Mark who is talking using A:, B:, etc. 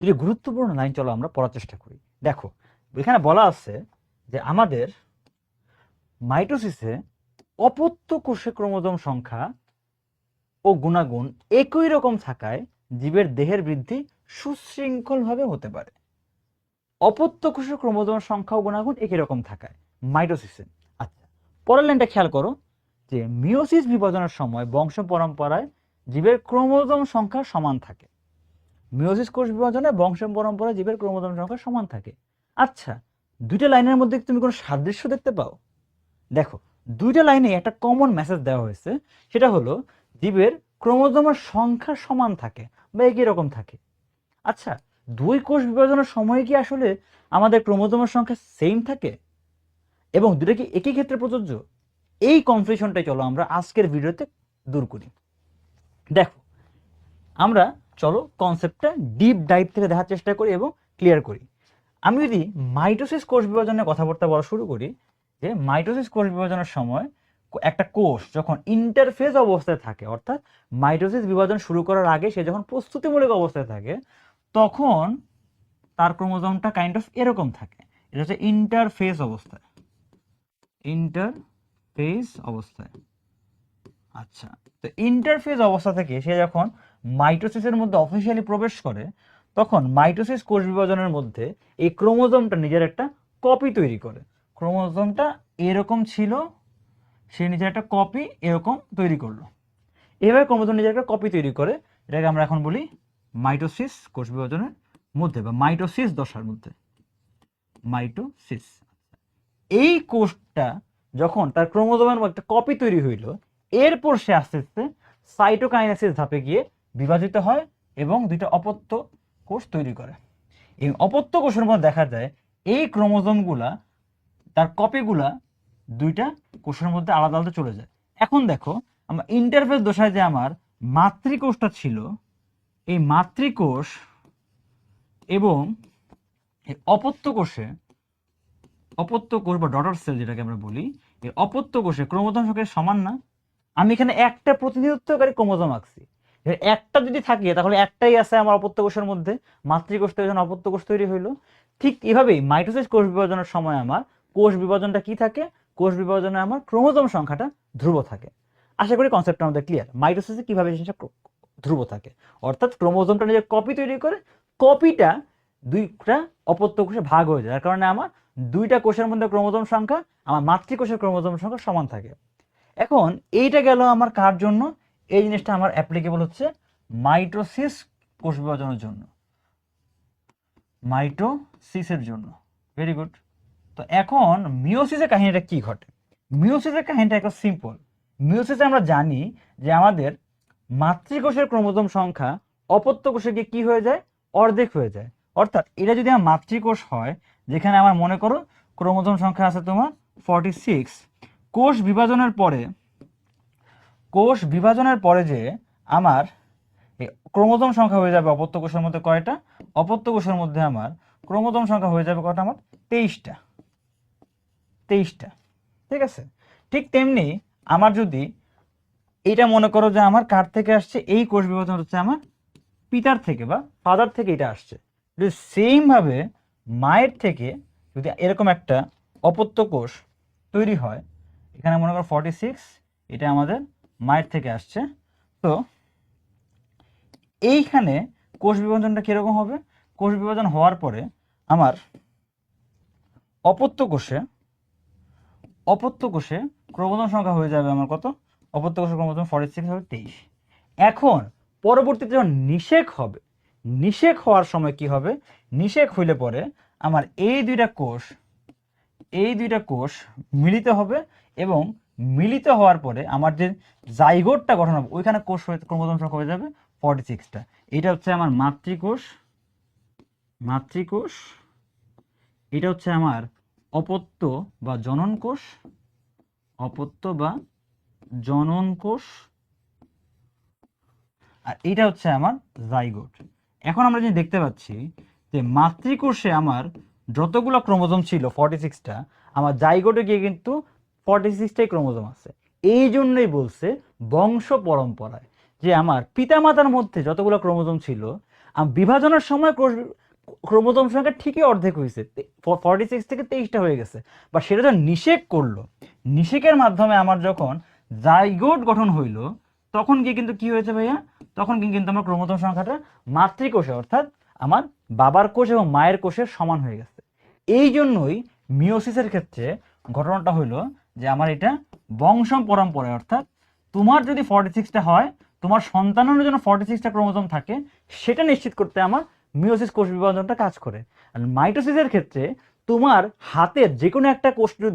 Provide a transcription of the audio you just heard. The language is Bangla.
A: দুটি গুরুত্বপূর্ণ লাইন চলো আমরা পড়ার চেষ্টা করি। দেখো এখানে বলা আছে যে আমাদের মাইটোসিসে অপত্য কোষে ক্রোমোজোম সংখ্যা ও গুণাগুণ একই রকম থাকায় জীবের দেহের বৃদ্ধি সুশৃঙ্খলভাবে হতে পারে। অপত্য কোষের ক্রোমোজোমের সংখ্যা ও গুণাগুণ একই রকম থাকায় মাইটোসিসে। আচ্ছা, পরের লাইনটা খেয়াল করো যে মিওসিস বিভাজনের সময় বংশ পরম্পরায় জীবের ক্রোমোজোম সংখ্যা সমান থাকে। মিওসিস কোষ বিভাজনে বংশ পরম্পরায় জীবের ক্রোমোজোম সংখ্যা সমান থাকে। আচ্ছা, দুইটা লাইনের মধ্যে তুমি কোনো সাদৃশ্য দেখতে পাও? দেখো, দুইটা লাইনে একটা কমন মেসেজ দেওয়া হয়েছে, সেটা হলো জীবের ক্রোমোজোমের সংখ্যা সমান থাকে বা একই রকম থাকে। আচ্ছা, দুই কোষ বিভাজনের সময় কি আসলে আমাদের ক্রোমোজোমের সংখ্যা সেম থাকে এবং দুটো কি একই ক্ষেত্রে প্রযোজ্য? এই কনফিউশনটাই চলো আমরা আজকের ভিডিওতে দূর করি। দেখো, আমরা চলো কনসেপ্টটা ডিপ ডাইভ থেকে দেখার চেষ্টা করি এবং ক্লিয়ার করি। আমি যদি মাইটোসিস কোষ বিভাজনের কথাবার্তা বলা শুরু করি, যে মাইটোসিস কোষ বিভাজনের সময় একটা কোষ যখন ইন্টারফেজ অবস্থায় থাকে, অর্থাৎ মাইটোসিস বিভাজন শুরু করার আগে সে যখন প্রস্তুতিমূলক অবস্থায় থাকে, তখন তার ক্রোমোজোমটা কাইন্ড অফ এরকম থাকে। এটা হচ্ছে ইন্টারফেজ অবস্থায়। ইন্টারফেজ অবস্থায়। আচ্ছা, তো ইন্টারফেজ অবস্থা থেকে সে যখন মাইটোসিসের মধ্যে অফিসিয়ালি প্রবেশ করে, তখন মাইটোসিস কোষ বিভাজনের মধ্যে এই ক্রোমোজোমটা নিজের একটা কপি তৈরি করে। ক্রোমোজোমটা এরকম ছিল, সে নিজের একটা কপি এরকম তৈরি করলো। এভাবে ক্রোমোজোম নিজের একটা কপি তৈরি করে, এটাকে আমরা এখন বলি মাইটোসিস কোষ বিভাজনের মধ্যে বা মাইটোসিস দশার মধ্যে। মাইটোসিস। এই কোষটা যখন তার ক্রোমোজোমের একটা কপি তৈরি হইল, এরপর সে আস্তে আস্তে সাইটোকাইনেসিস ধাপে গিয়ে বিভাজিত হয় এবং দুইটা অপত্য কোষ তৈরি করে। এই অপত্য কোষের মধ্যে দেখা যায় এই ক্রোমোজোমগুলা, তার কপিগুলা দুইটা কোষের মধ্যে আলাদা আলাদা চলে যায়। এখন দেখো, আমার ইন্টারফেস দশায় যে আমার মাতৃকোষটা ছিল, এই মাতৃকোষ এবং এই অপত্য কোষে, অপত্য কোষ বা ডটার সেল যেটাকে আমরা বলি, এই অপত্য কোষে ক্রোমোজোম সংখ্যা সমান না। আমি এখানে একটা প্রতিনিধিত্বকারী ক্রোমোজোম আঁকছি, একটা যদি থাকে তাহলে একটাই আছে আমার অপত্য কোষের মধ্যে, মাতৃকোষ থেকে যখন অপত্য কোষ তৈরি হইলো। ঠিক এভাবেই মাইটোসিস কোষ বিভাজনের সময় আমার কোষ বিভাজনটা কি থাকে? কোষ বিভাজনে আমার ক্রোমোজোম সংখ্যাটা ধ্রুব থাকে। আশা করি কনসেপ্টটা আমাদের ক্লিয়ার। মাইটোসিসে কিভাবে জিনিসটা ধ্রুব থাকে, অর্থাৎ ক্রোমোজোমটা নিজের কপি তৈরি করে, কপিটা দুইটা অপত্য কোষে ভাগ হয়ে যায়, যার কারণে আমার দুইটা কোষের মধ্যে ক্রোমোজোম সংখ্যা আমার মাতৃকোষের ক্রোমোজোম সংখ্যা সমান থাকে। এখন এইটা গেল আমার কার জন্য? এই জিনিসটা আমার অ্যাপ্লিকেবল হচ্ছে মাইটোসিস কোষ বিভাজনের জন্য, মাইটোসিসের জন্য। Very good. তো এখন মিওসিসের কাহিনীটা কি ঘটে? মিওসিসের কাহিনীটা একটু সিম্পল। মিওসিসে আমরা জানি যে আমাদের মাতৃকোষের ক্রোমোজোম সংখ্যা অপত্য কোষে গিয়ে কি হয়ে যায়? অর্ধেক হয়ে যায়। অর্থাৎ এটা যদি আমার মাতৃকোষ হয়, যেখানে আমার মনে করো ক্রোমোজোম সংখ্যা আছে তোমার 46, কোষ বিভাজনের পরে, কোষ বিভাজনের পরে যে আমার এই ক্রোমোজোম সংখ্যা হয়ে যাবে অপত্য কোষের মধ্যে কয়টা? অপত্য কোষের মধ্যে আমার ক্রোমোজোম সংখ্যা হয়ে যাবে কয়টা? আমার 23টা। 23টা, ঠিক আছে। ঠিক তেমনি আমার যদি এইটা মনে করো যে আমার কার থেকে আসছে, এই কোষ বিভাজন হচ্ছে আমার পিতার থেকে বা ফাদার থেকে এটা আসছে। যদি সেম ভাবে মায়ের থেকে যদি এরকম একটা অপত্য কোষ তৈরি হয়, এখানে মনে করো 46, এটা আমাদের মায়ের থেকে আসছে। তো এইখানে কোষ বিভাজনটা কিরকম হবে? কোষ বিভাজন হওয়ার পরে আমার অপত্য কোষে, অপত্য কোষে ক্রোমোজোম সংখ্যা হয়ে যাবে আমার কত? অপত্য কোষের ক্রোমোজোম 46 হবে 23। এখন পরবর্তীতে যখন নিষেক হবে, নিষেক হওয়ার সময় কি হবে? নিষেক হইলে পরে আমার এই দুইটা কোষ, এই দুইটা কোষ মিলিত হবে এবং মিলিত হওয়ার পরে আমার যে জাইগোটটা গঠন হবে, ওইখানে কোষ ক্রোমোজোম সংখ্যা হয়ে যাবে 46টা। এটা হচ্ছে আমার মাতৃকোষ, মাতৃকোষ। এটা হচ্ছে আমার অপত্য বা জনন কোষ, অপত্য বা জনন কোষ। আর এটা হচ্ছে আমার জাইগোট। এখন আমরা যে দেখতে পাচ্ছি যে মাতৃকোষে আমার যতগুলো ক্রোমোজোম ছিল 46টা, আমার জাইগোটে গিয়ে কিন্তু 46টাই ক্রোমোজোম আছে। এই জন্যই বলছে বংশ পরম্পরায় যে আমার পিতামাতার মধ্যে যতগুলো ক্রোমোজোম ছিল, বিভাজনের সময় ক্রোমোজোম সংখ্যা ঠিকই অর্ধেক হয়েছে, 46 থেকে 23টা হয়ে গেছে, বা সেটা যখন নিষেক করলো, নিষেকের মাধ্যমে আমার যখন জাইগোট গঠন হইলো, তখন গিয়ে কিন্তু কি হয়েছে ভাইয়া, তখন কিন্তু আমার ক্রোমোজোম সংখ্যাটা মাতৃকোষে অর্থাৎ আমার বাবার কোষ এবং মায়ের কোষের সমান হয়ে গেছে। এই জন্যই মিওসিসের ক্ষেত্রে ঘটনাটা হইলো যে আমার এটা বংশ পরম্পরায়, অর্থাৎ তোমার যদি 46টা হয়, তোমার সন্তানের জন্য 46টা ক্রোমোজোম থাকে, সেটা নিশ্চিত করতে আমার মিওসিস কোষ বিভাজনটা কাজ করে। আর মাইটোসিসের ক্ষেত্রে তোমার হাতের যে কোনো একটা কোষ